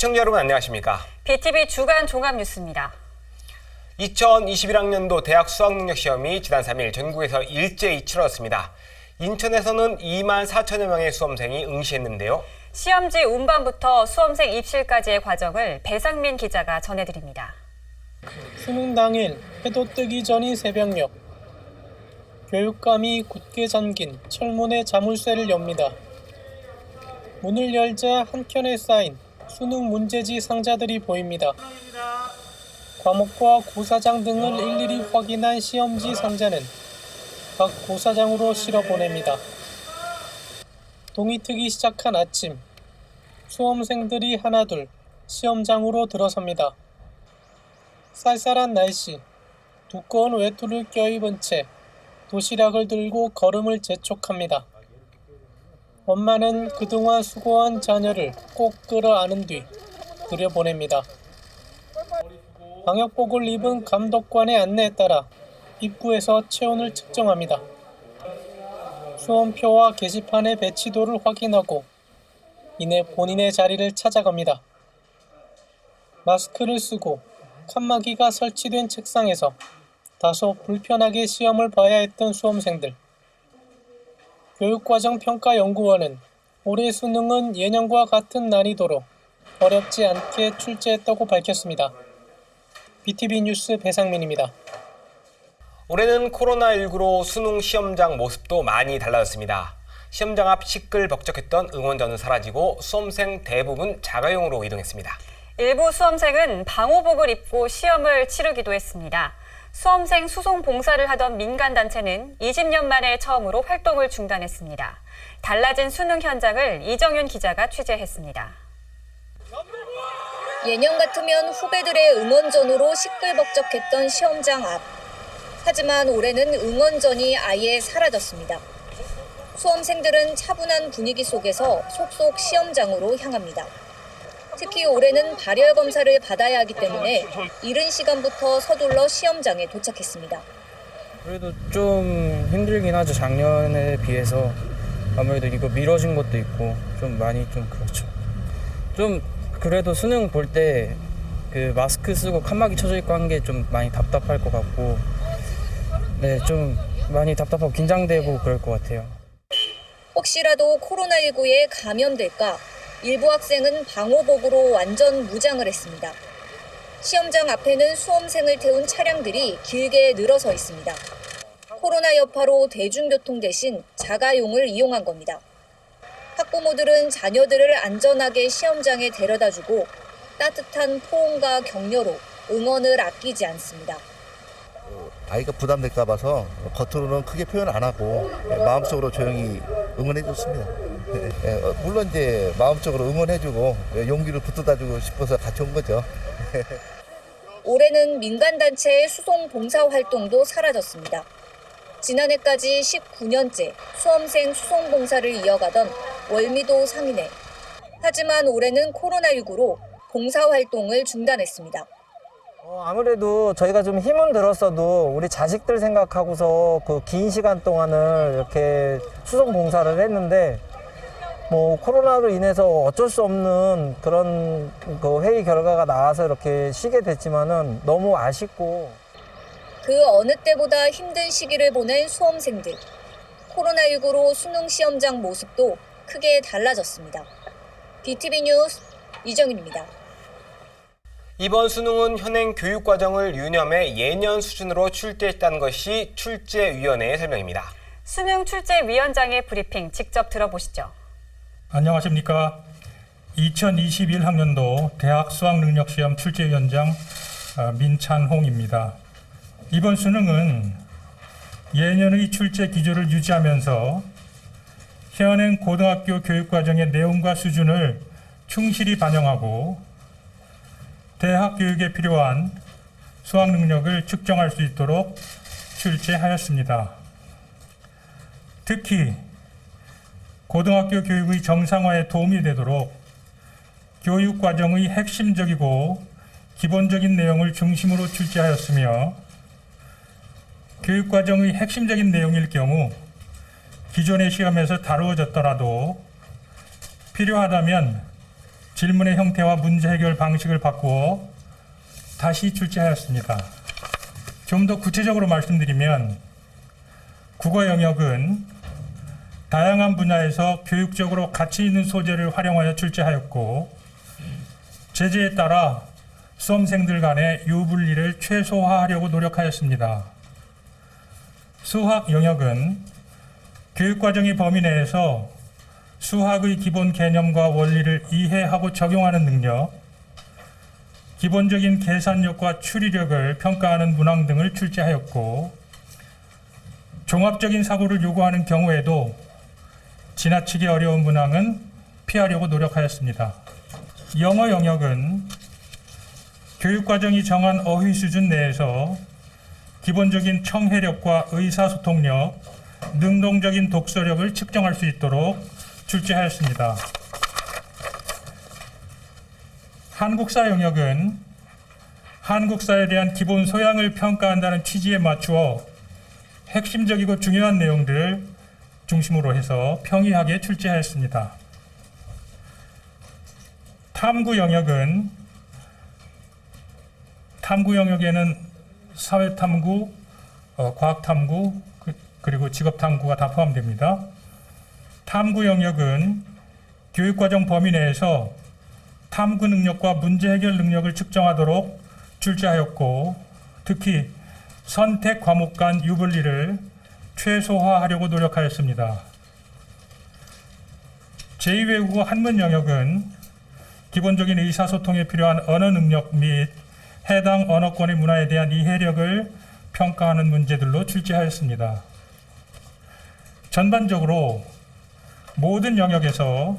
시청자 여러분 안녕하십니까? BTV 주간 종합뉴스입니다. 2021학년도 대학 수학능력시험이 지난 3일 전국에서 일제히 치러졌습니다. 인천에서는 2만 4천여 명의 수험생이 응시했는데요. 시험지 운반부터 수험생 입실까지의 과정을 배상민 기자가 전해드립니다. 수능 당일 해도 뜨기 전인 새벽녘, 교육감이 굳게 잠긴 철문의 자물쇠를 엽니다. 문을 열자 한켠에 쌓인 수능 문제지 상자들이 보입니다. 과목과 고사장 등을 일일이 확인한 시험지 상자는 각 고사장으로 실어 보냅니다. 동이 트기 시작한 아침, 수험생들이 하나둘 시험장으로 들어섭니다. 쌀쌀한 날씨, 두꺼운 외투를 껴입은 채 도시락을 들고 걸음을 재촉합니다. 엄마는 그동안 수고한 자녀를 꼭 끌어안은 뒤 들여보냅니다. 방역복을 입은 감독관의 안내에 따라 입구에서 체온을 측정합니다. 수험표와 게시판의 배치도를 확인하고 이내 본인의 자리를 찾아갑니다. 마스크를 쓰고 칸막이가 설치된 책상에서 다소 불편하게 시험을 봐야 했던 수험생들. 교육과정평가연구원은 올해 수능은 예년과 같은 난이도로 어렵지 않게 출제했다고 밝혔습니다. BTV 뉴스 배상민입니다. 올해는 코로나19로 수능 시험장 모습도 많이 달라졌습니다. 시험장 앞 시끌벅적했던 응원전은 사라지고 수험생 대부분 자가용으로 이동했습니다. 일부 수험생은 방호복을 입고 시험을 치르기도 했습니다. 수험생 수송 봉사를 하던 민간단체는 20년 만에 처음으로 활동을 중단했습니다. 달라진 수능 현장을 이정윤 기자가 취재했습니다. 예년 같으면 후배들의 응원전으로 시끌벅적했던 시험장 앞. 하지만 올해는 응원전이 아예 사라졌습니다. 수험생들은 차분한 분위기 속에서 속속 시험장으로 향합니다. 특히 올해는 발열 검사를 받아야 하기 때문에 이른 시간부터 서둘러 시험장에 도착했습니다. 그래도 좀 힘들긴 하죠. 작년에 비해서 아무래도 이거 미뤄진 것도 있고 좀 많이 좀 그렇죠. 좀 그래도 수능 볼 때 그 마스크 쓰고 칸막이 쳐져 있고 한 게 좀 많이 답답할 것 같고 네, 좀 많이 답답하고 긴장되고 그럴 것 같아요. 혹시라도 코로나19에 감염될까 일부 학생은 방호복으로 완전 무장을 했습니다. 시험장 앞에는 수험생을 태운 차량들이 길게 늘어서 있습니다. 코로나 여파로 대중교통 대신 자가용을 이용한 겁니다. 학부모들은 자녀들을 안전하게 시험장에 데려다주고 따뜻한 포옹과 격려로 응원을 아끼지 않습니다. 아이가 부담될까 봐서 겉으로는 크게 표현 안 하고 마음속으로 조용히 응원해 줬습니다. 물론 이제 마음적으로 응원해주고 용기를 붙들어주고 싶어서 같이 온 거죠. 올해는 민간단체의 수송 봉사 활동도 사라졌습니다. 지난해까지 19년째 수험생 수송 봉사를 이어가던 월미도 상인회. 하지만 올해는 코로나19로 봉사 활동을 중단했습니다. 아무래도 저희가 좀 힘은 들었어도 우리 자식들 생각하고서 그 긴 시간 동안을 이렇게 수송 봉사를 했는데 뭐 코로나로 인해서 어쩔 수 없는 그런 그 회의 결과가 나와서 이렇게 쉬게 됐지만은 너무 아쉽고 그 어느 때보다 힘든 시기를 보낸 수험생들. 코로나19로 수능 시험장 모습도 크게 달라졌습니다. BTV 뉴스 이정윤입니다. 이번 수능은 현행 교육과정을 유념해 예년 수준으로 출제했다는 것이 출제위원회의 설명입니다. 수능 출제위원장의 브리핑 직접 들어보시죠. 안녕하십니까. 2021학년도 대학 수학능력시험 출제위원장 민찬홍입니다. 이번 수능은 예년의 출제 기조를 유지하면서 현행 고등학교 교육과정의 내용과 수준을 충실히 반영하고 대학 교육에 필요한 수학 능력을 측정할 수 있도록 출제하였습니다. 특히 고등학교 교육의 정상화에 도움이 되도록 교육과정의 핵심적이고 기본적인 내용을 중심으로 출제하였으며 교육과정의 핵심적인 내용일 경우 기존의 시험에서 다루어졌더라도 필요하다면 질문의 형태와 문제 해결 방식을 바꾸어 다시 출제하였습니다. 좀 더 구체적으로 말씀드리면 국어 영역은 다양한 분야에서 교육적으로 가치 있는 소재를 활용하여 출제하였고 제재에 따라 수험생들 간의 유불리를 최소화하려고 노력하였습니다. 수학 영역은 교육과정의 범위 내에서 수학의 기본 개념과 원리를 이해하고 적용하는 능력, 기본적인 계산력과 추리력을 평가하는 문항 등을 출제하였고 종합적인 사고를 요구하는 경우에도 지나치게 어려운 문항은 피하려고 노력하였습니다. 영어 영역은 교육과정이 정한 어휘 수준 내에서 기본적인 청해력과 의사소통력, 능동적인 독서력을 측정할 수 있도록 출제하였습니다. 한국사 영역은 한국사에 대한 기본 소양을 평가한다는 취지에 맞추어 핵심적이고 중요한 내용들을 중심으로 해서 평이하게 출제하였습니다. 탐구 영역에는 사회탐구, 과학탐구, 그리고 직업탐구가 다 포함됩니다. 탐구 영역은 교육과정 범위 내에서 탐구 능력과 문제 해결 능력을 측정하도록 출제하였고 특히 선택 과목 간 유불리를 최소화하려고 노력하였습니다. 제2외국어 한문 영역은 기본적인 의사소통에 필요한 언어 능력 및 해당 언어권의 문화에 대한 이해력을 평가하는 문제들로 출제하였습니다. 전반적으로 모든 영역에서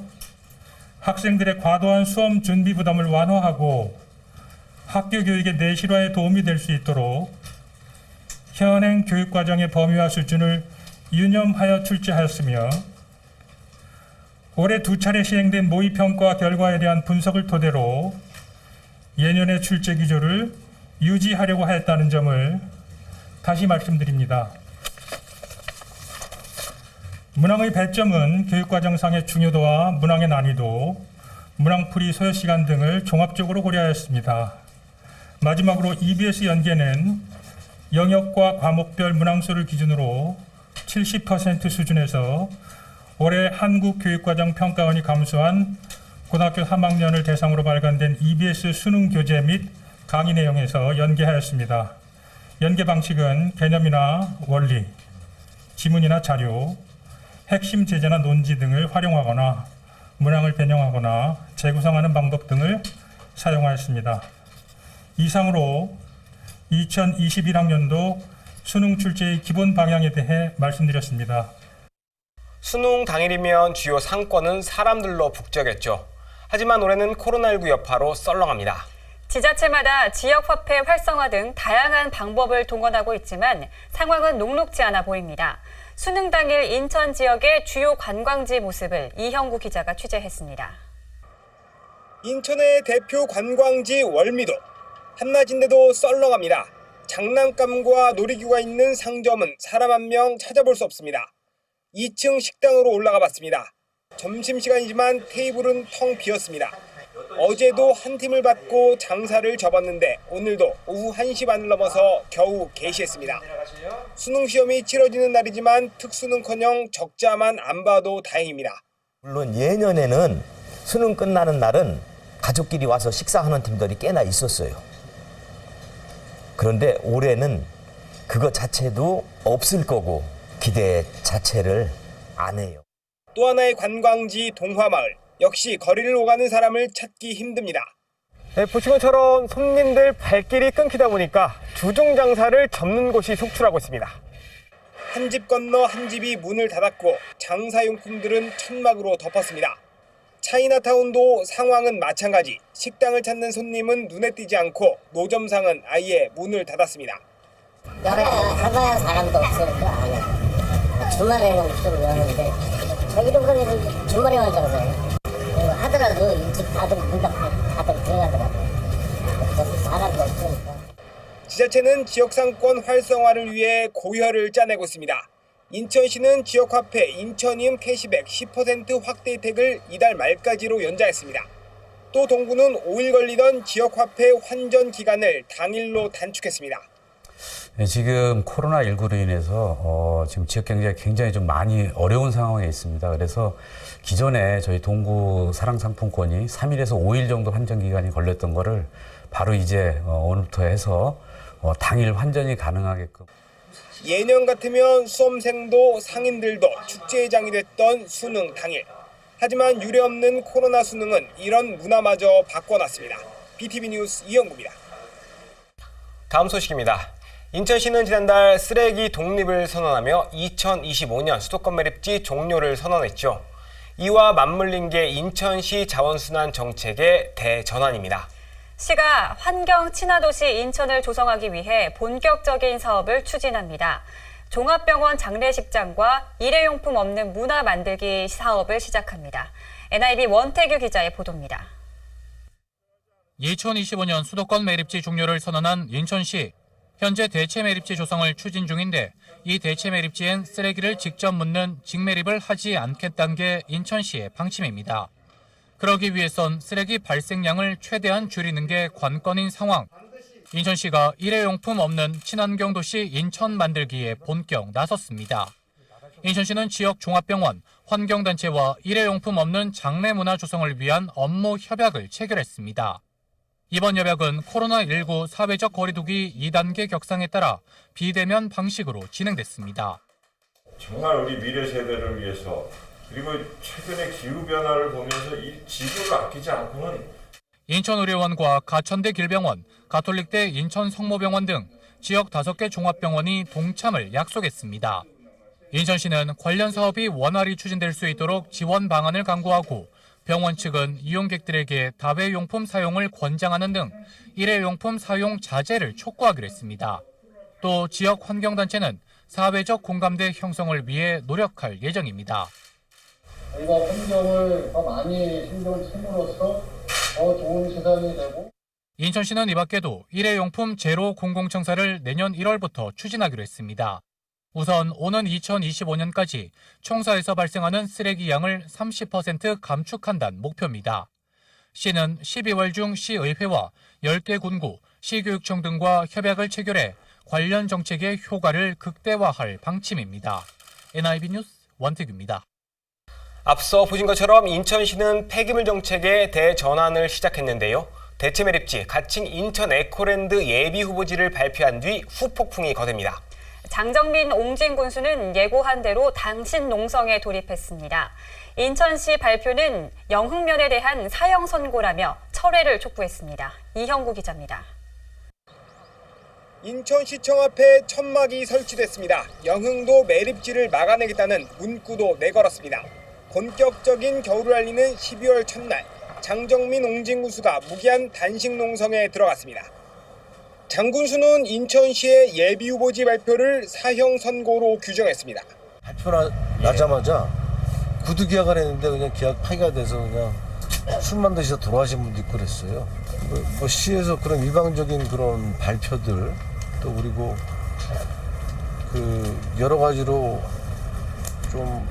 학생들의 과도한 수험 준비 부담을 완화하고 학교 교육의 내실화에 도움이 될 수 있도록 현행 교육과정의 범위와 수준을 유념하여 출제하였으며 올해 2차례 시행된 모의평가 결과에 대한 분석을 토대로 예년의 출제 기조를 유지하려고 하였다는 점을 다시 말씀드립니다. 문항의 배점은 교육과정상의 중요도와 문항의 난이도, 문항풀이 소요 시간 등을 종합적으로 고려하였습니다. 마지막으로 EBS 연계는 영역과 과목별 문항수를 기준으로 70% 수준에서 올해 한국교육과정평가원이 감수한 고등학교 3학년을 대상으로 발간된 EBS 수능 교재 및 강의 내용에서 연계하였습니다. 연계 방식은 개념이나 원리, 지문이나 자료, 핵심 제재나 논지 등을 활용하거나 문항을 변형하거나 재구성하는 방법 등을 사용하였습니다. 이상으로 2021학년도 수능 출제의 기본 방향에 대해 말씀드렸습니다. 수능 당일이면 주요 상권은 사람들로 북적였죠. 하지만 올해는 코로나19 여파로 썰렁합니다. 지자체마다 지역화폐 활성화 등 다양한 방법을 동원하고 있지만 상황은 녹록지 않아 보입니다. 수능 당일 인천 지역의 주요 관광지 모습을 이형구 기자가 취재했습니다. 인천의 대표 관광지 월미도. 한낮인데도 썰렁합니다. 장난감과 놀이기구가 있는 상점은 사람 한 명 찾아볼 수 없습니다. 2층 식당으로 올라가 봤습니다. 점심시간이지만 테이블은 텅 비었습니다. 어제도 한 팀을 받고 장사를 접었는데 오늘도 오후 1시 반을 넘어서 겨우 개시했습니다. 수능 시험이 치러지는 날이지만 특수는커녕 적자만 안 봐도 다행입니다. 물론 예년에는 수능 끝나는 날은 가족끼리 와서 식사하는 팀들이 꽤나 있었어요. 그런데 올해는 그거 자체도 없을 거고 기대 자체를 안 해요. 또 하나의 관광지 동화마을. 역시 거리를 오가는 사람을 찾기 힘듭니다. 네, 보시는 것처럼 손님들 발길이 끊기다 보니까 주중 장사를 접는 곳이 속출하고 있습니다. 한 집 건너 한 집이 문을 닫았고 장사용품들은 천막으로 덮었습니다. 차이나타운도 상황은 마찬가지. 식당을 찾는 손님은 눈에 띄지 않고 노점상은 아예 문을 닫았습니다. 해봐야 사람도 없으니까 안 해. 주말에는 좀 여는데 저기도 그래도 주말에만 장사해요. 하더라도 일찍 다들 문 닫고 다들 들어가더라고요. 사람도 없으니까. 지자체는 지역상권 활성화를 위해 고혈을 짜내고 있습니다. 인천시는 지역화폐 인천이음 캐시백 10% 확대 혜택을 이달 말까지로 연장했습니다. 또 동구는 5일 걸리던 지역화폐 환전 기간을 당일로 단축했습니다. 네, 지금 코로나19로 인해서 지금 지역 경제가 굉장히 좀 많이 어려운 상황에 있습니다. 그래서 기존에 저희 동구 사랑상품권이 3일에서 5일 정도 환전 기간이 걸렸던 거를 바로 이제 오늘부터 해서 당일 환전이 가능하게끔. 예년 같으면 수험생도 상인들도 축제장이 됐던 수능 당일. 하지만 유례없는 코로나 수능은 이런 문화마저 바꿔놨습니다. BTV 뉴스 이영구입니다. 다음 소식입니다. 인천시는 지난달 쓰레기 독립을 선언하며 2025년 수도권 매립지 종료를 선언했죠. 이와 맞물린 게 인천시 자원순환 정책의 대전환입니다. 시가 환경 친화도시 인천을 조성하기 위해 본격적인 사업을 추진합니다. 종합병원 장례식장과 일회용품 없는 문화 만들기 사업을 시작합니다. NIB 원태규 기자의 보도입니다. 2025년 수도권 매립지 종료를 선언한 인천시. 현재 대체 매립지 조성을 추진 중인데 이 대체 매립지엔 쓰레기를 직접 묻는 직매립을 하지 않겠다는 게 인천시의 방침입니다. 그러기 위해선 쓰레기 발생량을 최대한 줄이는 게 관건인 상황. 인천시가 일회용품 없는 친환경 도시 인천 만들기에 본격 나섰습니다. 인천시는 지역 종합병원, 환경단체와 일회용품 없는 장례문화 조성을 위한 업무 협약을 체결했습니다. 이번 협약은 코로나19 사회적 거리두기 2단계 격상에 따라 비대면 방식으로 진행됐습니다. 정말 우리 미래 세대를 위해서 그리고 최근의 기후변화를 보면서 이 지구를 아끼지 않고는 인천의료원과 가천대 길병원, 가톨릭대 인천성모병원 등 지역 5개 종합병원이 동참을 약속했습니다. 인천시는 관련 사업이 원활히 추진될 수 있도록 지원 방안을 강구하고 병원 측은 이용객들에게 다회용품 사용을 권장하는 등 일회용품 사용 자제를 촉구하기로 했습니다. 또 지역 환경단체는 사회적 공감대 형성을 위해 노력할 예정입니다. 저희가 환경을 더 많이 신경을 쓰므로써 더 좋은 시설이 되고 인천시는 이 밖에도 일회용품 제로 공공청사를 내년 1월부터 추진하기로 했습니다. 우선 오는 2025년까지 청사에서 발생하는 쓰레기 양을 30% 감축한다는 목표입니다. 시는 12월 중 시의회와 10개 군구, 시교육청 등과 협약을 체결해 관련 정책의 효과를 극대화할 방침입니다. NIB 뉴스 원태규입니다. 앞서 보신 것처럼 인천시는 폐기물 정책의 대전환을 시작했는데요. 대체 매립지 가칭 인천 에코랜드 예비 후보지를 발표한 뒤 후폭풍이 거셉니다. 장정민 옹진 군수는 예고한 대로 당신 농성에 돌입했습니다. 인천시 발표는 영흥면에 대한 사형 선고라며 철회를 촉구했습니다. 이형구 기자입니다. 인천시청 앞에 천막이 설치됐습니다. 영흥도 매립지를 막아내겠다는 문구도 내걸었습니다. 본격적인 겨울을 알리는 12월 첫날, 장정민 옹진 군수가 무기한 단식 농성에 들어갔습니다. 장 군수는 인천시의 예비 후보지 발표를 사형 선고로 규정했습니다. 발표 나자마자 구두 계약을 했는데 그냥 계약 파기가 돼서 그냥 술만 드셔서 돌아가신 분도 있고 그랬어요. 뭐 시에서 그런 일방적인 그런 발표들 또 그리고 그 여러 가지로 좀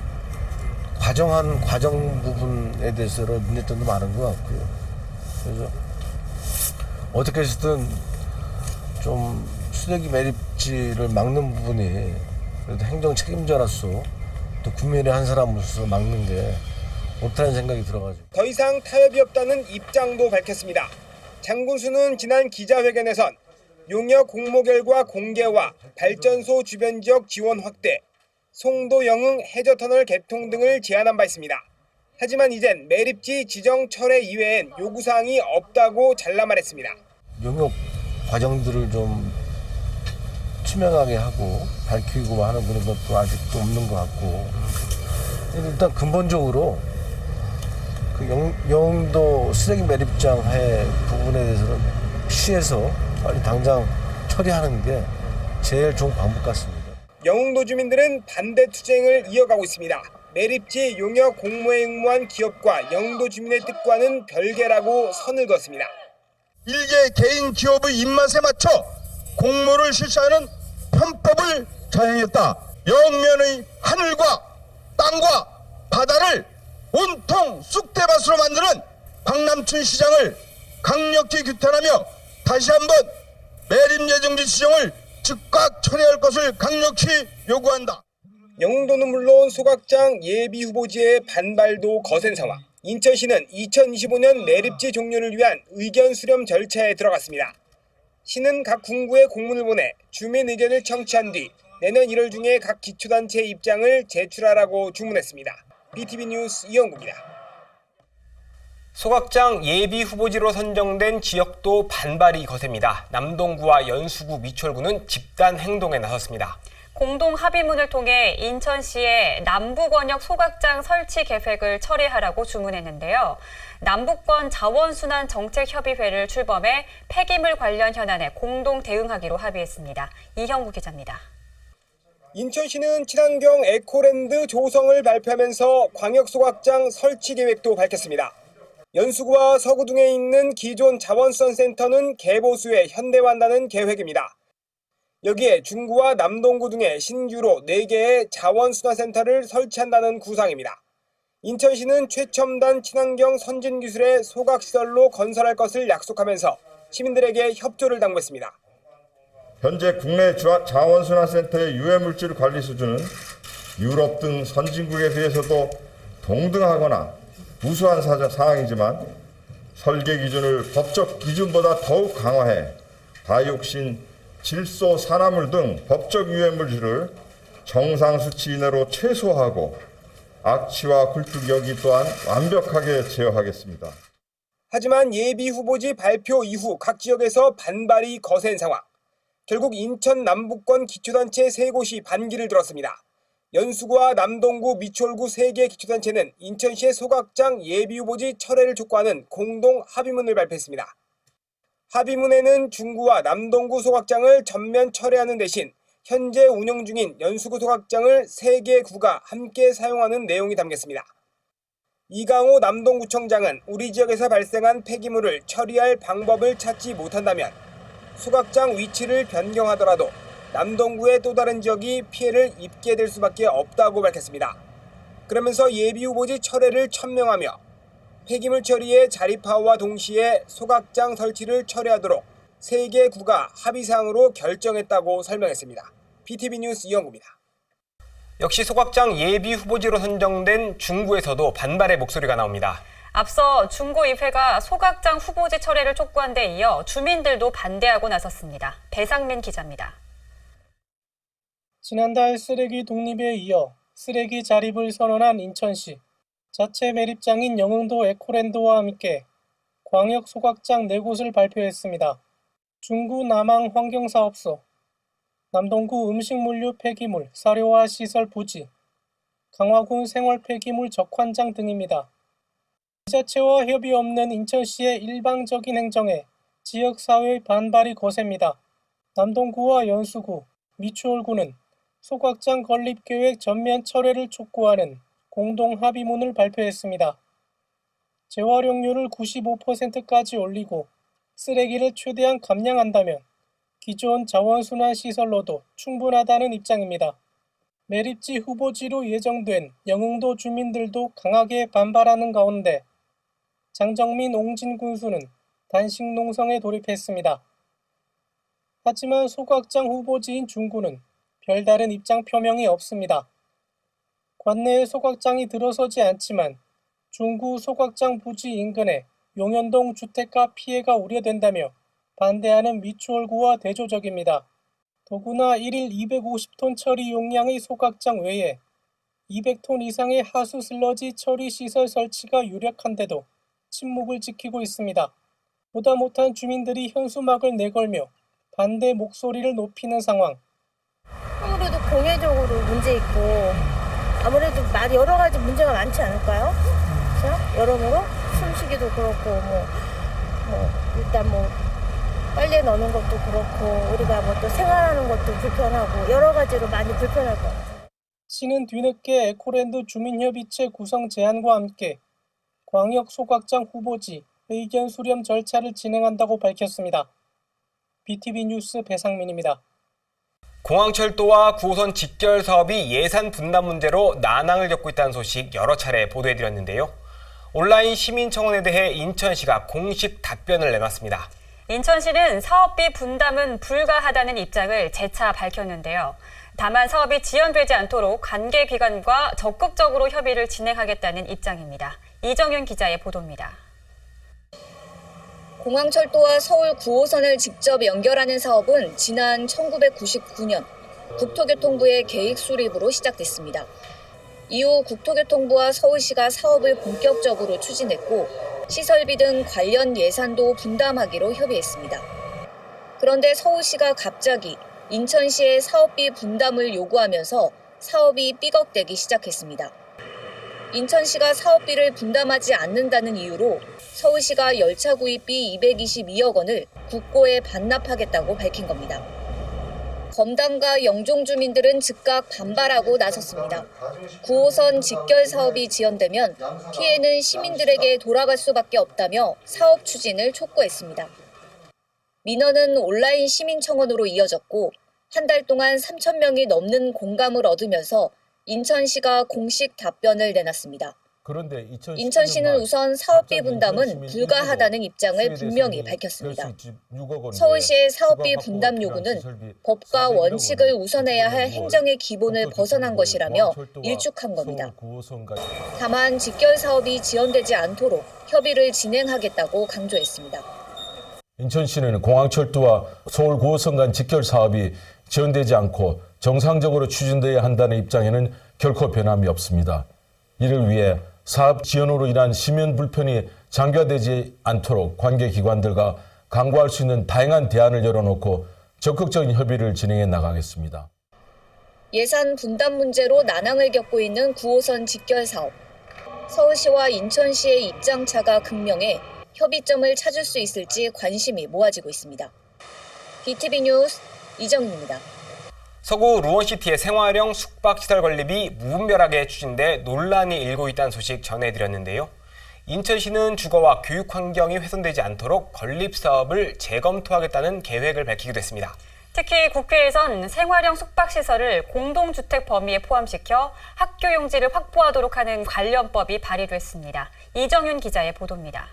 과정 부분에 대해서 문제점도 많은 것 같고요. 그래서 어떻게 해서든 좀 쓰레기 매립지를 막는 부분이 그래도 행정 책임자로서 또 국민의 한 사람으로서 막는 게 옳다는 생각이 들어가지고 더 이상 타협이 없다는 입장도 밝혔습니다. 장 군수는 지난 기자회견에선 용역 공모 결과 공개와 발전소 주변 지역 지원 확대, 송도 영흥 해저터널 개통 등을 제안한 바 있습니다. 하지만 이젠 매립지 지정 철회 이외엔 요구사항이 없다고 잘라 말했습니다. 용역 과정들을 좀 투명하게 하고 밝히고 하는 그런 것도 아직도 없는 것 같고 일단 근본적으로 그 영흥도 쓰레기 매립장 해 부분에 대해서는 시에서 빨리 당장 처리하는 게 제일 좋은 방법 같습니다. 영흥도 주민들은 반대 투쟁을 이어가고 있습니다. 매립지 용역 공모에 응모한 기업과 영흥도 주민의 뜻과는 별개라고 선을 그었습니다. 일개 개인 기업의 입맛에 맞춰 공모를 실시하는 편법을 자행했다. 영면의 하늘과 땅과 바다를 온통 쑥대밭으로 만드는 박남춘 시장을 강력히 규탄하며 다시 한번 매립 예정지 지정을 즉각 철회할 것을 강력히 요구한다. 영흥도는 물론 소각장 예비 후보지의 반발도 거센 상황. 인천시는 2025년 매립지 종료를 위한 의견 수렴 절차에 들어갔습니다. 시는 각 군구에 공문을 보내 주민 의견을 청취한 뒤 내년 1월 중에 각 기초단체의 입장을 제출하라고 주문했습니다. BTV 뉴스 이영구입니다. 소각장 예비 후보지로 선정된 지역도 반발이 거셉니다. 남동구와 연수구, 미추홀구는 집단 행동에 나섰습니다. 공동 합의문을 통해 인천시에 남부권역 소각장 설치 계획을 철회하라고 주문했는데요. 남북권 자원순환 정책협의회를 출범해 폐기물 관련 현안에 공동 대응하기로 합의했습니다. 이형구 기자입니다. 인천시는 친환경 에코랜드 조성을 발표하면서 광역소각장 설치 계획도 밝혔습니다. 연수구와 서구 등에 있는 기존 자원순환센터는 개보수에 현대화한다는 계획입니다. 여기에 중구와 남동구 등의 신규로 4개의 자원순환센터를 설치한다는 구상입니다. 인천시는 최첨단 친환경 선진기술의 소각시설로 건설할 것을 약속하면서 시민들에게 협조를 당부했습니다. 현재 국내 자원순환센터의 유해물질 관리 수준은 유럽 등 선진국에 비해서도 동등하거나 우수한 사항이지만 설계 기준을 법적 기준보다 더욱 강화해 다이옥신, 질소, 산화물 등 법적 유해물질을 정상 수치 이내로 최소화하고 악취와 굴뚝여기 또한 완벽하게 제어하겠습니다. 하지만 예비 후보지 발표 이후 각 지역에서 반발이 거센 상황. 결국 인천 남북권 기초단체 3곳이 반기를 들었습니다. 연수구와 남동구, 미추홀구 3개 기초단체는 인천시의 소각장 예비 후보지 철회를 촉구하는 공동 합의문을 발표했습니다. 합의문에는 중구와 남동구 소각장을 전면 철회하는 대신 현재 운영 중인 연수구 소각장을 3개 구가 함께 사용하는 내용이 담겼습니다. 이강호 남동구청장은 우리 지역에서 발생한 폐기물을 처리할 방법을 찾지 못한다면 소각장 위치를 변경하더라도 남동구의 또 다른 지역이 피해를 입게 될 수밖에 없다고 밝혔습니다. 그러면서 예비 후보지 철회를 천명하며 폐기물 처리의 자립화와 동시에 소각장 설치를 철회하도록 3개 구가 합의사항으로 결정했다고 설명했습니다. BTV 뉴스 이영구입니다. 역시 소각장 예비 후보지로 선정된 중구에서도 반발의 목소리가 나옵니다. 앞서 중구의회가 소각장 후보지 철회를 촉구한 데 이어 주민들도 반대하고 나섰습니다. 배상민 기자입니다. 지난달 쓰레기 독립에 이어 쓰레기 자립을 선언한 인천시. 자체 매립장인 영흥도 에코랜드와 함께 광역 소각장 4곳을 발표했습니다. 중구 남항 환경사업소, 남동구 음식물류 폐기물 사료화 시설 부지, 강화군 생활 폐기물 적환장 등입니다. 지자체와 협의 없는 인천시의 일방적인 행정에 지역사회의 반발이 거셉니다. 남동구와 연수구, 미추홀구는 소각장 건립계획 전면 철회를 촉구하는 공동 합의문을 발표했습니다. 재활용률을 95%까지 올리고 쓰레기를 최대한 감량한다면 기존 자원순환 시설로도 충분하다는 입장입니다. 매립지 후보지로 예정된 영흥도 주민들도 강하게 반발하는 가운데 장정민, 옹진 군수는 단식 농성에 돌입했습니다. 하지만 소각장 후보지인 중구는 별다른 입장 표명이 없습니다. 관내에 소각장이 들어서지 않지만 중구 소각장 부지 인근에 용현동 주택가 피해가 우려된다며 반대하는 미추홀구와 대조적입니다. 더구나 1일 250톤 처리 용량의 소각장 외에 200톤 이상의 하수 슬러지 처리 시설 설치가 유력한데도 침묵을 지키고 있습니다. 보다 못한 주민들이 현수막을 내걸며 반대 목소리를 높이는 상황. 아무래도 공예적으로 문제 있고 아무래도 여러 가지 문제가 많지 않을까요? 그렇죠? 여러모로 숨쉬기도 그렇고 일단 빨래 넣는 것도 그렇고 우리가 또 생활하는 것도 불편하고 여러 가지로 많이 불편할 것 같아요. 시는 뒤늦게 에코랜드 주민협의체 구성 제안과 함께 광역 소각장 후보지 의견 수렴 절차를 진행한다고 밝혔습니다. BTV 뉴스 배상민입니다. 공항철도와 9호선 직결 사업이 예산 분담 문제로 난항을 겪고 있다는 소식 여러 차례 보도해드렸는데요. 온라인 시민청원에 대해 인천시가 공식 답변을 내놨습니다. 인천시는 사업비 분담은 불가하다는 입장을 재차 밝혔는데요. 다만 사업이 지연되지 않도록 관계기관과 적극적으로 협의를 진행하겠다는 입장입니다. 이정윤 기자의 보도입니다. 공항철도와 서울 9호선을 직접 연결하는 사업은 지난 1999년 국토교통부의 계획 수립으로 시작됐습니다. 이후 국토교통부와 서울시가 사업을 본격적으로 추진했고 시설비 등 관련 예산도 분담하기로 협의했습니다. 그런데 서울시가 갑자기 인천시의 사업비 분담을 요구하면서 사업이 삐걱대기 시작했습니다. 인천시가 사업비를 분담하지 않는다는 이유로 서울시가 열차 구입비 222억 원을 국고에 반납하겠다고 밝힌 겁니다. 검담과 영종 주민들은 즉각 반발하고 나섰습니다. 9호선 직결 사업이 지연되면 피해는 시민들에게 돌아갈 수밖에 없다며 사업 추진을 촉구했습니다. 민원은 온라인 시민청원으로 이어졌고 한 달 동안 3,000명이 넘는 공감을 얻으면서 인천시가 공식 답변을 내놨습니다. 그런데 인천시는 우선 사업비 분담은 불가하다는 입장을 분명히 밝혔습니다. 서울시의 사업비 분담 요구는 법과 원칙을 우선해야 할 행정의 기본을 벗어난 것이라며 일축한 겁니다. 다만 직결 사업이 지연되지 않도록 협의를 진행하겠다고 강조했습니다. 인천시는 공항철도와 서울 9호선 간 직결 사업이 지연되지 않고 정상적으로 추진돼야 한다는 입장에는 결코 변함이 없습니다. 이를 위해 사업 지연으로 인한 시민 불편이 장기화되지 않도록 관계기관들과 강구할 수 있는 다양한 대안을 열어놓고 적극적인 협의를 진행해 나가겠습니다. 예산 분담 문제로 난항을 겪고 있는 9호선 직결 사업. 서울시와 인천시의 입장차가 극명해 협의점을 찾을 수 있을지 관심이 모아지고 있습니다. BTV 뉴스 이정입니다. 서구 루원시티의 생활형 숙박시설 건립이 무분별하게 추진돼 논란이 일고 있다는 소식 전해드렸는데요. 인천시는 주거와 교육 환경이 훼손되지 않도록 건립 사업을 재검토하겠다는 계획을 밝히기도 했습니다. 특히 국회에선 생활형 숙박시설을 공동주택 범위에 포함시켜 학교 용지를 확보하도록 하는 관련법이 발의됐습니다. 이정윤 기자의 보도입니다.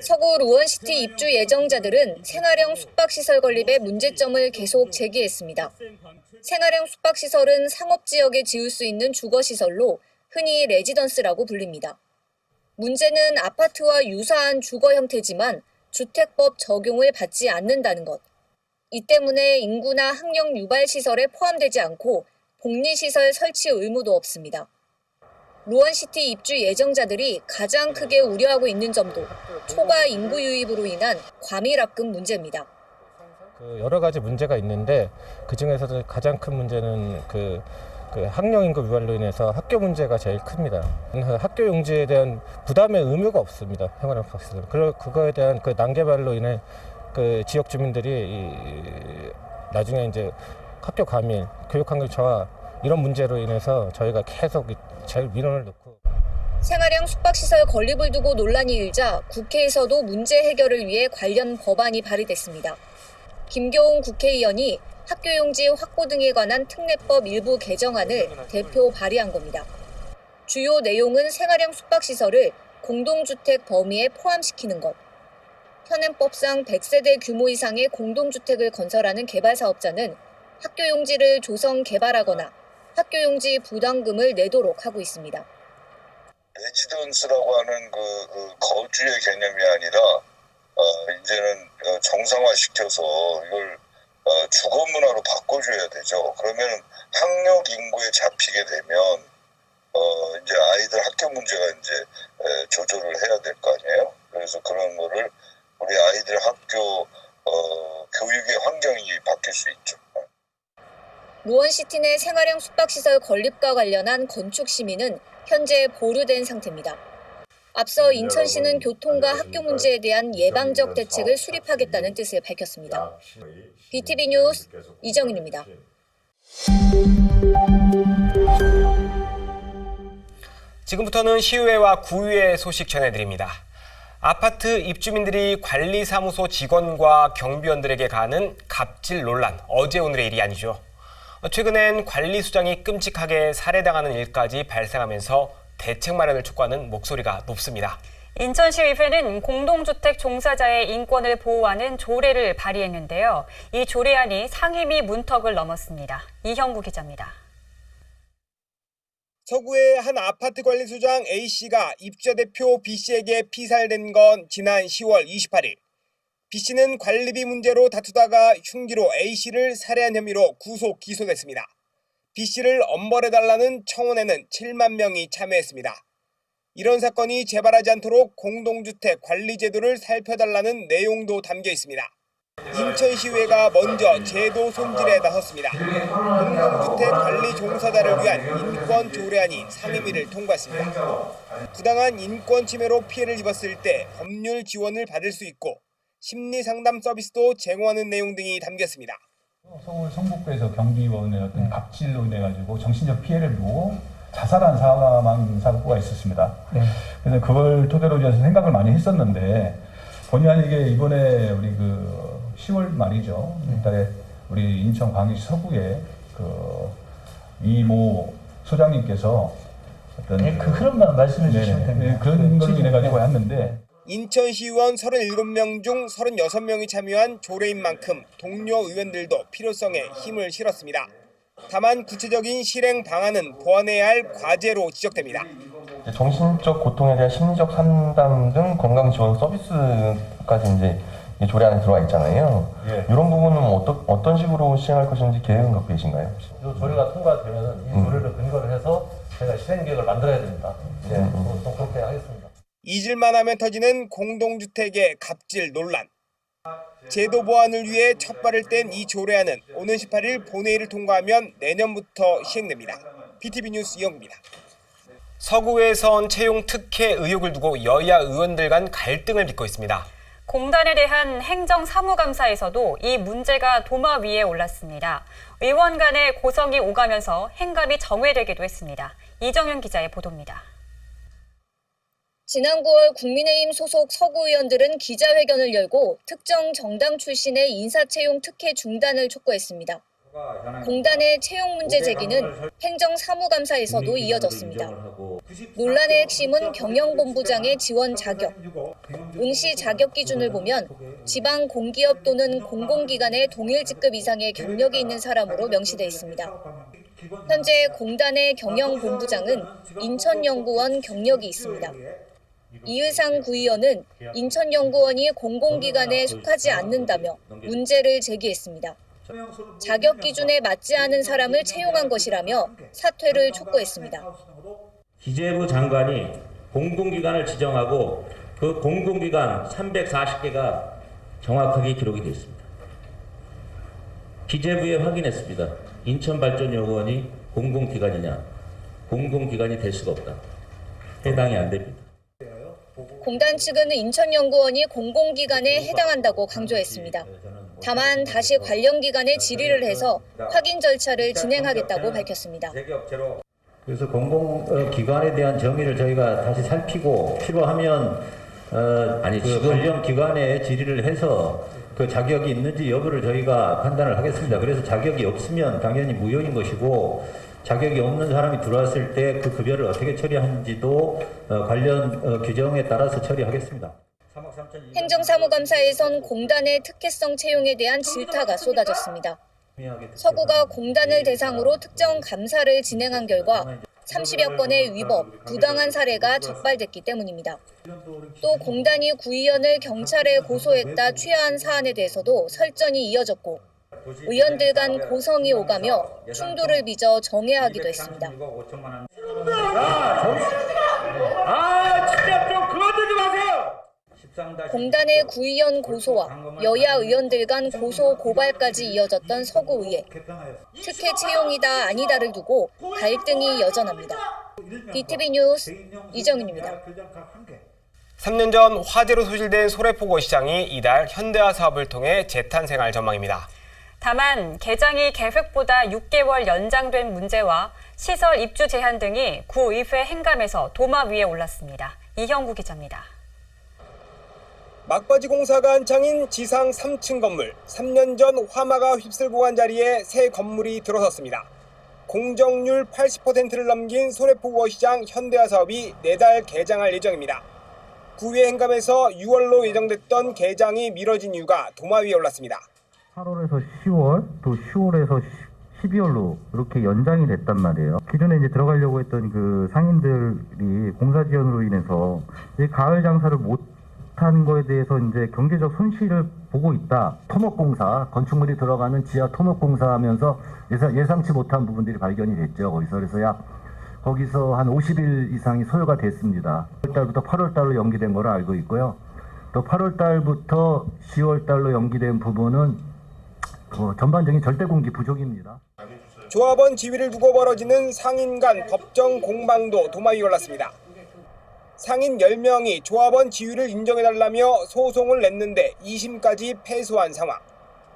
서구 루원시티 입주 예정자들은 생활형 숙박시설 건립의 문제점을 계속 제기했습니다. 생활형 숙박시설은 상업지역에 지을 수 있는 주거시설로 흔히 레지던스라고 불립니다. 문제는 아파트와 유사한 주거 형태지만 주택법 적용을 받지 않는다는 것. 이 때문에 인구나 학령 유발시설에 포함되지 않고 복리시설 설치 의무도 없습니다. 루원시티 입주 예정자들이 가장 크게 우려하고 있는 점도 초과 인구 유입으로 인한 과밀학급 문제입니다. 여러 가지 문제가 있는데 그중에서도 가장 큰 문제는 그 학령 인구 유발로 인해서 학교 문제가 제일 큽니다. 학교 용지에 대한 부담의 의무가 없습니다. 생활형 숙박시설. 그거에 대한 그 난개발로 인해 그 지역 주민들이 나중에 이제 학교 과밀, 교육 환경 저하 이런 문제로 인해서 저희가 계속 제일 민원을 넣고. 생활형 숙박시설 건립을 두고 논란이 일자 국회에서도 문제 해결을 위해 관련 법안이 발의됐습니다. 김교훈 국회의원이 학교용지 확보 등에 관한 특례법 일부 개정안을 대표 발의한 겁니다. 주요 내용은 생활형 숙박시설을 공동주택 범위에 포함시키는 것, 현행법상 100세대 규모 이상의 공동주택을 건설하는 개발사업자는 학교용지를 조성 개발하거나 학교용지 부담금을 내도록 하고 있습니다. 레지던스라고 하는 그 거주의 개념이 아니라 이제는 정상화시켜서 이걸 주거 문화로 바꿔줘야 되죠. 그러면 학력 인구에 잡히게 되면 이제 아이들 학교 문제가 이제 조절을 해야 될 거 아니에요. 그래서 그런 거를 우리 아이들 학교 교육의 환경이 바뀔 수 있죠. 루원시티 내 생활형 숙박시설 건립과 관련한 건축 심의는 현재 보류된 상태입니다. 앞서 인천시는 교통과 학교 문제에 대한 예방적 대책을 수립하겠다는 뜻을 밝혔습니다. BTV 뉴스 이정윤입니다. 지금부터는 시의회와 구의회 소식 전해드립니다. 아파트 입주민들이 관리사무소 직원과 경비원들에게 가하는 갑질 논란, 어제 오늘의 일이 아니죠. 최근엔 관리수장이 끔찍하게 살해당하는 일까지 발생하면서 대책 마련을 촉구하는 목소리가 높습니다. 인천시의회는 공동주택 종사자의 인권을 보호하는 조례를 발의했는데요. 이 조례안이 상임위 문턱을 넘었습니다. 이형구 기자입니다. 서구의 한 아파트 관리소장 A씨가 입주자 대표 B씨에게 피살된 건 지난 10월 28일. B씨는 관리비 문제로 다투다가 흉기로 A씨를 살해한 혐의로 구속 기소됐습니다. B씨를 엄벌해달라는 청원에는 7만 명이 참여했습니다. 이런 사건이 재발하지 않도록 공동주택 관리 제도를 살펴달라는 내용도 담겨 있습니다. 인천시의회가 먼저 제도 손질에 나섰습니다. 공동주택 관리 종사자를 위한 인권 조례안이 상임위를 통과했습니다. 부당한 인권 침해로 피해를 입었을 때 법률 지원을 받을 수 있고 심리 상담 서비스도 제공하는 내용 등이 담겼습니다. 서울 성북구에서 경비원의 어떤 갑질로 인해 가지고 정신적 피해를 보고 자살한 사망 사고가 있었습니다. 그래서 그걸 토대로 해서 생각을 많이 했었는데 본의 아니게 이번에 우리 10월 말이죠. 이달에 우리 인천광역시 서구에 이모 소장님께서 어떤 그 흐름만 말씀해 주시면 됩니다. 그런 걸로 인해 가지고 했는데. 인천시의원 37명 중 36명이 참여한 조례인 만큼 동료 의원들도 필요성에 힘을 실었습니다. 다만 구체적인 실행 방안은 보완해야 할 과제로 지적됩니다. 정신적 고통에 대한 심리적 상담 등 건강 지원 서비스까지 이제 이 조례 안에 들어와 있잖아요. 이런 부분은 어떤 식으로 시행할 것인지 계획은 갖고 계신가요? 이 조례가 통과되면 이 조례를 근거로 해서 저희가 실행 계획을 만들어야 됩니다. 또 그렇게 하겠습니다. 잊을만 하면 터지는 공동주택의 갑질 논란. 제도 보완을 위해 첫 발을 뗀 이 조례안은 오는 18일 본회의를 통과하면 내년부터 시행됩니다. BTV 뉴스 이영구입니다. 서구에선 채용 특혜 의혹을 두고 여야 의원들 간 갈등을 빚고 있습니다. 공단에 대한 행정사무감사에서도 이 문제가 도마 위에 올랐습니다. 의원 간의 고성이 오가면서 행감이 정회되기도 했습니다. 이정윤 기자의 보도입니다. 지난 9월 국민의힘 소속 서구 의원들은 기자회견을 열고 특정 정당 출신의 인사채용 특혜 중단을 촉구했습니다. 공단의 채용 문제 제기는 행정사무감사에서도 이어졌습니다. 논란의 핵심은 경영본부장의 지원 자격. 응시 자격 기준을 보면 지방 공기업 또는 공공기관의 동일 직급 이상의 경력이 있는 사람으로 명시돼 있습니다. 현재 공단의 경영본부장은 인천연구원 경력이 있습니다. 이의상 구의원은 인천연구원이 공공기관에 속하지 않는다며 문제를 제기했습니다. 자격 기준에 맞지 않은 사람을 채용한 것이라며 사퇴를 촉구했습니다. 기재부 장관이 공공기관을 지정하고 그 공공기관 340개가 정확하게 기록이 되어 있습니다. 기재부에 확인했습니다. 인천발전연구원이 공공기관이냐? 공공기관이 될 수가 없다. 해당이 안 됩니다. 공단 측은 인천연구원이 공공기관에 해당한다고 강조했습니다. 다만 다시 관련 기관에 질의를 해서 확인 절차를 진행하겠다고 밝혔습니다. 그래서 공공기관에 대한 정의를 저희가 다시 살피고 필요하면 관련 기관에 질의를 해서 그 자격이 있는지 여부를 저희가 판단을 하겠습니다. 그래서 자격이 없으면 당연히 무효인 것이고 자격이 없는 사람이 들어왔을 때 그 급여를 어떻게 처리하는지도 관련 규정에 따라서 처리하겠습니다. 행정사무감사에선 공단의 특혜성 채용에 대한 질타가 쏟아졌습니다. 서구가 공단을 대상으로 특정 감사를 진행한 결과 30여 건의 위법, 부당한 사례가 적발됐기 때문입니다. 또 공단이 구의원을 경찰에 고소했다 취하한 사안에 대해서도 설전이 이어졌고 의원들 간 고성이 오가며 충돌을 빚어 정회하기도 했습니다. 진짜 좀 그만두지 마세요! 공단의 구의원 고소와 여야 의원들 간 고소 고발까지 이어졌던 서구의회. 특혜 채용이다 아니다를 두고 갈등이 여전합니다. BTV 뉴스 이정윤입니다. 3년 전 화재로 소실된 소래포구 시장이 이달 현대화 사업을 통해 재탄생할 전망입니다. 다만 개장이 계획보다 6개월 연장된 문제와 시설 입주 제한 등이 구의회 행감에서 도마 위에 올랐습니다. 이형구 기자입니다. 막바지 공사가 한창인 지상 3층 건물. 3년 전 화마가 휩쓸고 간 자리에 새 건물이 들어섰습니다. 공정률 80%를 넘긴 소래포구어시장 현대화 사업이 내달 개장할 예정입니다. 구의 행감에서 6월로 예정됐던 개장이 미뤄진 이유가 도마 위에 올랐습니다. 8월에서 10월, 또 10월에서 12월로 이렇게 연장이 됐단 말이에요. 기존에 이제 들어가려고 했던 그 상인들이 공사 지연으로 인해서 이제 가을 장사를 못한 거에 대해서 이제 경제적 손실을 보고 있다. 토목공사, 건축물이 들어가는 지하 토목공사하면서 예상치 못한 부분들이 발견이 됐죠. 거기서 한 50일 이상이 소요가 됐습니다. 1월달부터 8월달로 연기된 걸로 알고 있고요. 또 8월달부터 10월달로 연기된 부분은 전반적인 절대 공기 부족입니다. 조합원 지위를 두고 벌어지는 상인 간 법정 공방도 도마 위에 올랐습니다. 상인 10명이 조합원 지위를 인정해달라며 소송을 냈는데 2심까지 패소한 상황.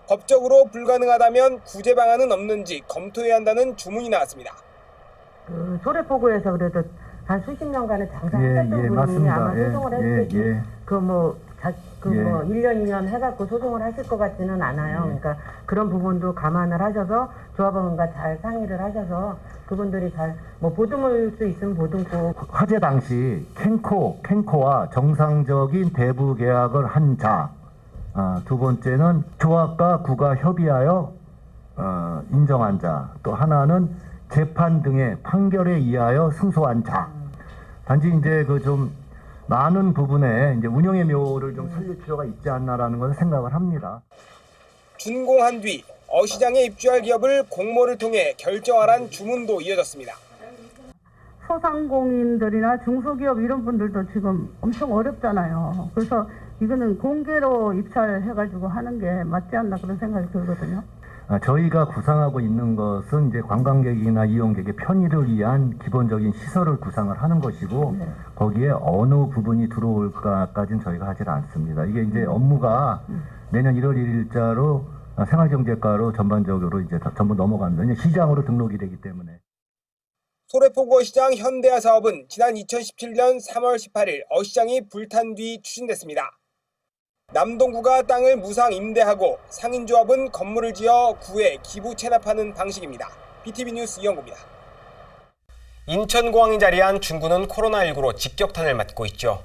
법적으로 불가능하다면 구제 방안은 없는지 검토해야 한다는 주문이 나왔습니다. 그 소래포구에서 그래도 한 수십 년간의 장사했던 분이 맞습니다. 아마 소송을 했을 때 뭐 1년, 2년 해갖고 소송을 하실 것 같지는 않아요. 그러니까 그런 부분도 감안을 하셔서 조합원과 잘 상의를 하셔서 그분들이 잘 뭐 보듬을 수 있으면 보듬고. 화재 당시 캔코와 정상적인 대부 계약을 한 자. 두 번째는 조합과 구가 협의하여 인정한 자. 또 하나는 재판 등의 판결에 의하여 승소한 자. 단지 이제 그 좀 많은 부분에 이제 운영의 묘를 좀 살릴 필요가 있지 않나라는 것을 생각을 합니다. 준공한 뒤 어시장에 입주할 기업을 공모를 통해 결정하라는 주문도 이어졌습니다. 소상공인들이나 중소기업 이런 분들도 지금 엄청 어렵잖아요. 그래서 이거는 공개로 입찰해가지고 하는 게 맞지 않나 그런 생각이 들거든요. 저희가 구상하고 있는 것은 이제 관광객이나 이용객의 편의를 위한 기본적인 시설을 구상을 하는 것이고 거기에 어느 부분이 들어올까까지는 저희가 하질 않습니다. 이게 이제 업무가 내년 1월 1일자로 생활경제과로 전반적으로 이제 전부 넘어갑니다. 이제 시장으로 등록이 되기 때문에. 소래포구 어시장 현대화 사업은 지난 2017년 3월 18일 어시장이 불탄 뒤 추진됐습니다. 남동구가 땅을 무상 임대하고 상인조합은 건물을 지어 구에 기부 체납하는 방식입니다. BTV 뉴스 이영구입니다. 인천공항이 자리한 중구는 코로나19로 직격탄을 맞고 있죠.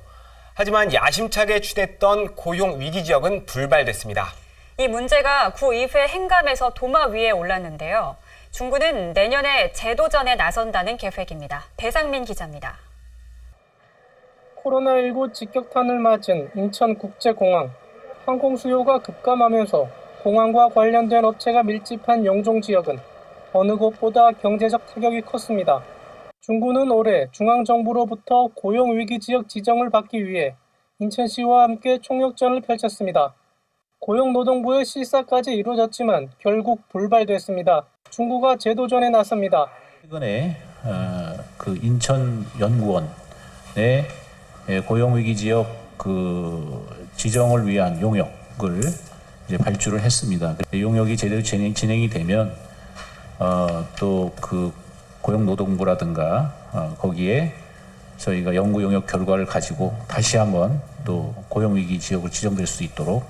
하지만 야심차게 추진했던 고용 위기 지역은 불발됐습니다. 이 문제가 구의회 행감에서 도마 위에 올랐는데요. 중구는 내년에 재도전에 나선다는 계획입니다. 배상민 기자입니다. 코로나19 직격탄을 맞은 인천국제공항. 항공 수요가 급감하면서 공항과 관련된 업체가 밀집한 영종 지역은 어느 곳보다 경제적 타격이 컸습니다. 중구는 올해 중앙정부로부터 고용위기지역 지정을 받기 위해 인천시와 함께 총력전을 펼쳤습니다. 고용노동부의 실사까지 이루어졌지만 결국 불발됐습니다. 중구가 재도전에 나섭니다. 최근에 그 인천연구원의 고용위기지역 그 지정을 위한 용역을 이제 발주를 했습니다. 용역이 제대로 진행이 되면 또 그 고용노동부라든가 거기에 저희가 연구 용역 결과를 가지고 다시 한번 또 고용위기 지역을 지정될 수 있도록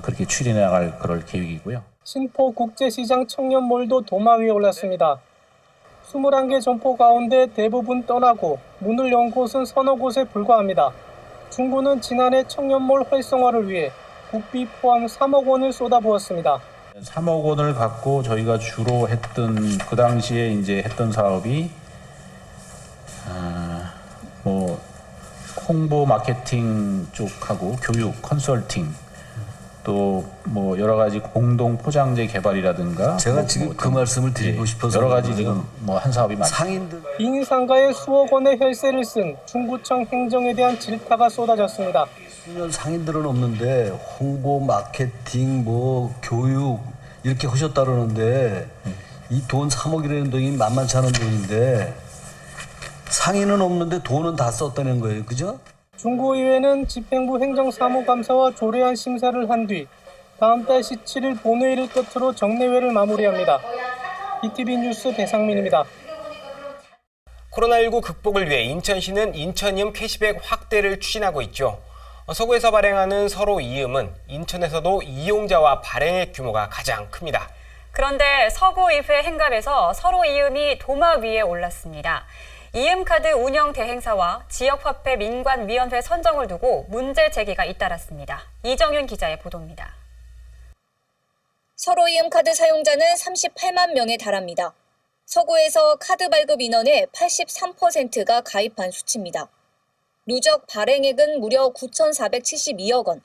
그렇게 추진해 나갈 그럴 계획이고요. 신포국제시장 청년몰도 도마 위에 올랐습니다. 21개 점포 가운데 대부분 떠나고 문을 연 곳은 서너 곳에 불과합니다. 중구는 지난해 청년몰 활성화를 위해 국비 포함 3억 원을 쏟아부었습니다. 3억 원을 갖고 저희가 주로 했던 그 당시에 이제 했던 사업이 뭐 홍보 마케팅 쪽하고 교육 컨설팅 또 뭐 여러 가지 공동 포장재 개발이라든가 제가 지금 그 말씀을 드리고 싶어서 여러 가지 지금 뭐 한 사업이 많습니다. 상인들 빈 상가에 수억 원의 혈세를 쓴 중구청 행정에 대한 질타가 쏟아졌습니다. 수년 상인들은 없는데 홍보 마케팅 뭐 교육 이렇게 하셨다 그러는데 이 돈 3억이라는 돈이 만만치 않은 돈인데 상인은 없는데 돈은 다 썼다는 거예요. 그죠? 중구의회는 집행부 행정사무감사와 조례안 심사를 한 뒤 다음 달 17일 본회의를 끝으로 정례회를 마무리합니다. BTV 뉴스 배상민입니다. 코로나19 극복을 위해 인천시는 인천이음 캐시백 확대를 추진하고 있죠. 서구에서 발행하는 서로 이음은 인천에서도 이용자와 발행액 규모가 가장 큽니다. 그런데 서구의회 행갑에서 서로 이음이 도마 위에 올랐습니다. 이음카드 운영 대행사와 지역화폐 민관위원회 선정을 두고 문제 제기가 잇따랐습니다. 이정윤 기자의 보도입니다. 서로 이음카드 사용자는 38만 명에 달합니다. 서구에서 카드 발급 인원의 83%가 가입한 수치입니다. 누적 발행액은 무려 9,472억 원.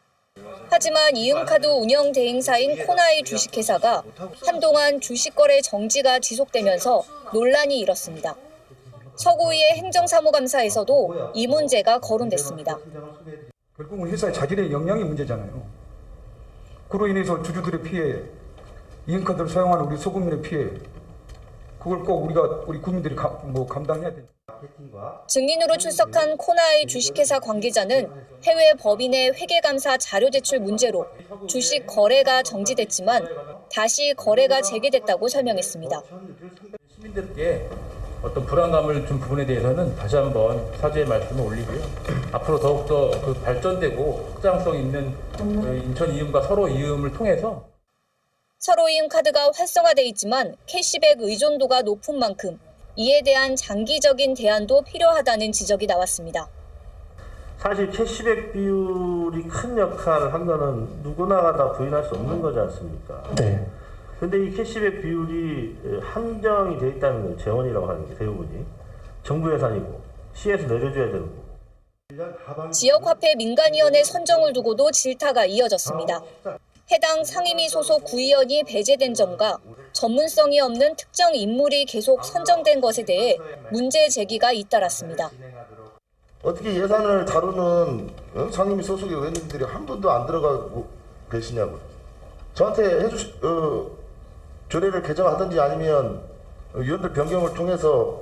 하지만 이음카드 운영 대행사인 코나이 주식회사가 한동안 주식거래 정지가 지속되면서 논란이 일었습니다. 서구의회 행정사무감사에서도 이 문제가 거론됐습니다. 결국은 회사의 자질의 역량이 문제잖아요. 그로 인해서 주주들의 피해, 이음카드를 사용하는 우리 소국민의 피해, 그걸 꼭 우리 국민들이 감당해야 됩니다. 증인으로 출석한 코나이 주식회사 관계자는 해외 법인의 회계감사 자료 제출 문제로 주식 거래가 정지됐지만 다시 거래가 재개됐다고 설명했습니다. 시민들께 어떤 불안감을 준 부분에 대해서는 다시 한번 사죄의 말씀을 올리고요. 앞으로 더욱더 그 발전되고 확장성 있는 인천 이음과 서로 이음을 통해서 서로 이음 카드가 활성화돼 있지만 캐시백 의존도가 높은 만큼 이에 대한 장기적인 대안도 필요하다는 지적이 나왔습니다. 사실 캐시백 비율이 큰 역할을 한 거는 누구나가 다 부인할 수 없는 거지 않습니까? 네. 근데 이 캐시백 비율이 한정이 돼 있다는 거예요. 재원이라고 하는 게 대부분이. 정부 예산이고 시에서 내려줘야 되는 거고. 지역화폐 민간위원회 선정을 두고도 질타가 이어졌습니다. 해당 상임위 소속 구의원이 배제된 점과 전문성이 없는 특정 인물이 계속 선정된 것에 대해 문제 제기가 잇따랐습니다. 어떻게 예산을 다루는 상임위 소속의 의원님들이 한 분도 안 들어가고 계시냐고요. 저한테 조례를 개정하든지 아니면 위원들 변경을 통해서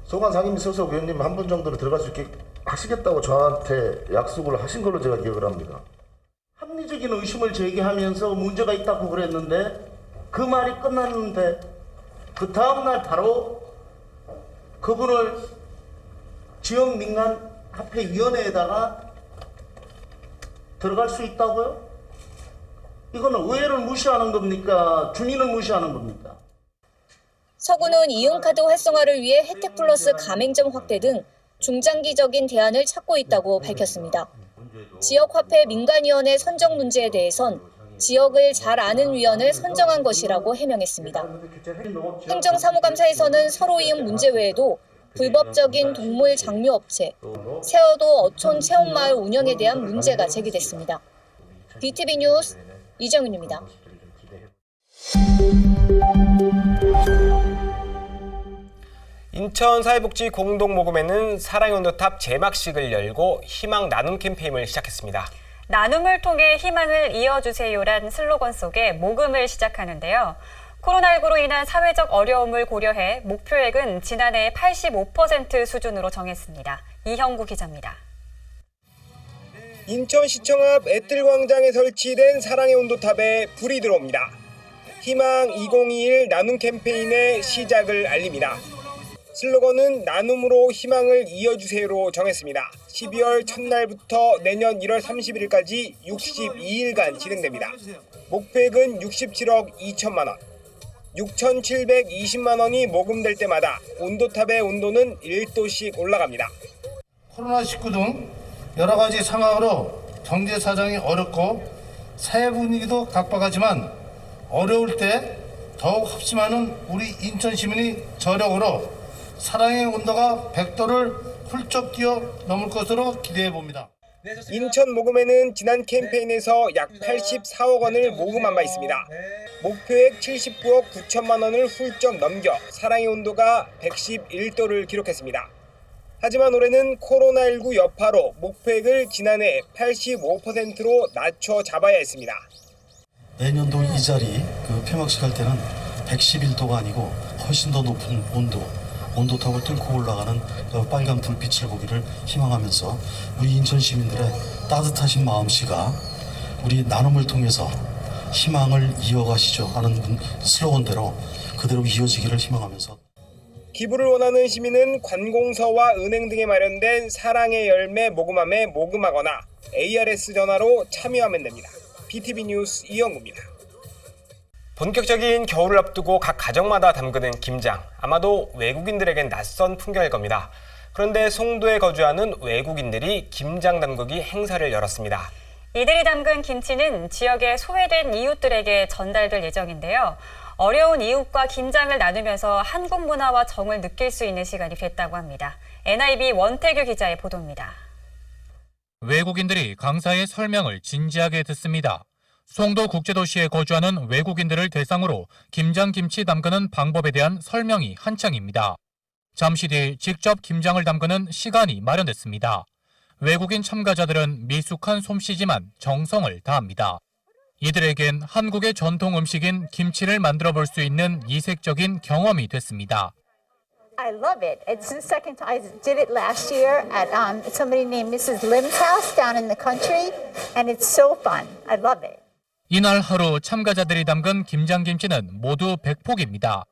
소관 상임위 소속 의원님 한 분 정도는 들어갈 수 있게 하시겠다고 저한테 약속을 하신 걸로 제가 기억을 합니다. 합리적인 의심을 제기하면서 문제가 있다고 그랬는데 그 말이 끝났는데 그 다음날 바로 그분을 지역민간화폐위원회에다가 들어갈 수 있다고요? 이거는 의회를 무시하는 겁니까? 주민을 무시하는 겁니까? 서구는 이음카드 활성화를 위해 혜택 플러스 가맹점 확대 등 중장기적인 대안을 찾고 있다고 밝혔습니다. 지역화폐 민간위원회 선정 문제에 대해선 지역을 잘 아는 위원을 선정한 것이라고 해명했습니다. 행정사무감사에서는 서로 이음 문제 외에도 불법적인 동물 장묘업체, 세어도 어촌 체험마을 운영에 대한 문제가 제기됐습니다. BTV 뉴스 이정윤입니다. 인천사회복지 공동모금회는 사랑의 온도탑 제막식을 열고 희망 나눔 캠페인을 시작했습니다. 나눔을 통해 희망을 이어주세요란 슬로건 속에 모금을 시작하는데요. 코로나19로 인한 사회적 어려움을 고려해 목표액은 지난해 85% 수준으로 정했습니다. 이형구 기자입니다. 인천시청 앞 애뜰광장에 설치된 사랑의 온도탑에 불이 들어옵니다. 희망 2021 나눔 캠페인의 시작을 알립니다. 슬로건은 나눔으로 희망을 이어주세요로 정했습니다. 12월 첫날부터 내년 1월 31일까지 62일간 진행됩니다. 목표액은 67억 2천만 원. 6,720만 원이 모금될 때마다 온도탑의 온도는 1도씩 올라갑니다. 코로나19 등 여러 가지 상황으로 경제 사정이 어렵고 사회 분위기도 각박하지만 어려울 때 더욱 합심하는 우리 인천 시민의 저력으로 사랑의 온도가 100도를 훌쩍 뛰어넘을 것으로 기대해 봅니다. 인천 모금회는 지난 캠페인에서 약 84억 원을 모금한 바 있습니다. 목표액 79억 9천만 원을 훌쩍 넘겨 사랑의 온도가 111도를 기록했습니다. 하지만 올해는 코로나19 여파로 목표액을 지난해 85%로 낮춰 잡아야 했습니다. 내년도 이 자리 폐막식 할 때는 111도가 아니고 훨씬 더 높은 온도탑을 뚫고 올라가는 빨간 불빛을 보기를 희망하면서 우리 인천 시민들의 따뜻하신 마음씨가 우리 나눔을 통해서 희망을 이어가시죠 하는 슬로건대로 그대로 이어지기를 희망하면서 기부를 원하는 시민은 관공서와 은행 등에 마련된 사랑의 열매 모금함에 모금하거나 ARS 전화로 참여하면 됩니다. BTV 뉴스 이영구입니다. 본격적인 겨울을 앞두고 각 가정마다 담그는 김장, 아마도 외국인들에겐 낯선 풍경일 겁니다. 그런데 송도에 거주하는 외국인들이 김장 담그기 행사를 열었습니다. 이들이 담근 김치는 지역의 소외된 이웃들에게 전달될 예정인데요. 어려운 이웃과 김장을 나누면서 한국 문화와 정을 느낄 수 있는 시간이 됐다고 합니다. NIB 원태규 기자의 보도입니다. 외국인들이 강사의 설명을 진지하게 듣습니다. 송도 국제도시에 거주하는 외국인들을 대상으로 김장김치 담그는 방법에 대한 설명이 한창입니다. 잠시 뒤 직접 김장을 담그는 시간이 마련됐습니다. 외국인 참가자들은 미숙한 솜씨지만 정성을 다합니다. 이들에겐 한국의 전통 음식인 김치를 만들어 볼 수 있는 이색적인 경험이 됐습니다. I love it. It's the second time. I did it last year at somebody named Mrs. Lim's house down in the country, and it's so fun. I love it. 이날 하루 참가자들이 담근 김장김치는 모두 100폭입니다.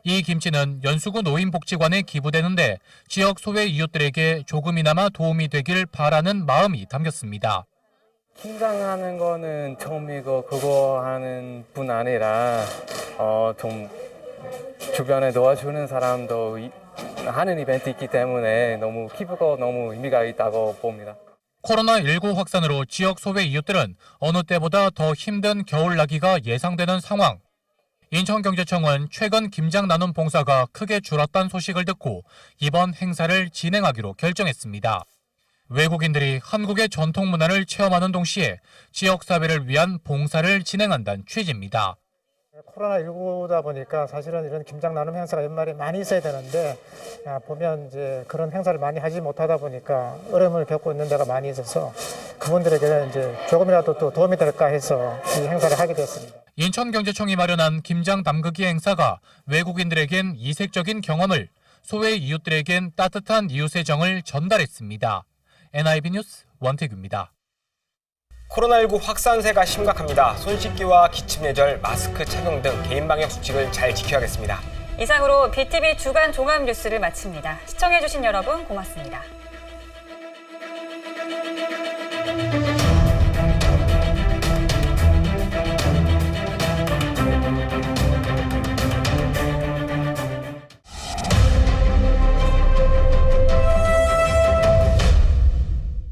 이 김치는 연수구 노인복지관에 기부되는데 지역 소외 이웃들에게 조금이나마 도움이 되길 바라는 마음이 담겼습니다. 김장하는 거는 처음이고 그거 하는 분 아니라 좀 주변에 도와주는 사람도 하는 이벤트 있기 때문에 너무 기쁘고 너무 의미가 있다고 봅니다. 코로나19 확산으로 지역 소외 이웃들은 어느 때보다 더 힘든 겨울나기가 예상되는 상황. 인천경제청은 최근 김장 나눔 봉사가 크게 줄었다는 소식을 듣고 이번 행사를 진행하기로 결정했습니다. 외국인들이 한국의 전통 문화를 체험하는 동시에 지역사회를 위한 봉사를 진행한다는 취지입니다. 코로나19다 보니까 사실은 이런 김장 나눔 행사가 연말에 많이 있어야 되는데 보면 이제 그런 행사를 많이 하지 못하다 보니까 어려움을 겪고 있는 데가 많이 있어서 그분들에게 이제 조금이라도 또 도움이 될까 해서 이 행사를 하게 됐습니다. 인천경제청이 마련한 김장 담그기 행사가 외국인들에겐 이색적인 경험을, 소외 이웃들에겐 따뜻한 이웃의 정을 전달했습니다. NIB 뉴스 원태규입니다. 코로나19 확산세가 심각합니다. 손 씻기와 기침 예절, 마스크 착용 등 개인 방역 수칙을 잘 지켜야겠습니다. 이상으로 BTV 주간 종합 뉴스를 마칩니다. 시청해주신 여러분 고맙습니다.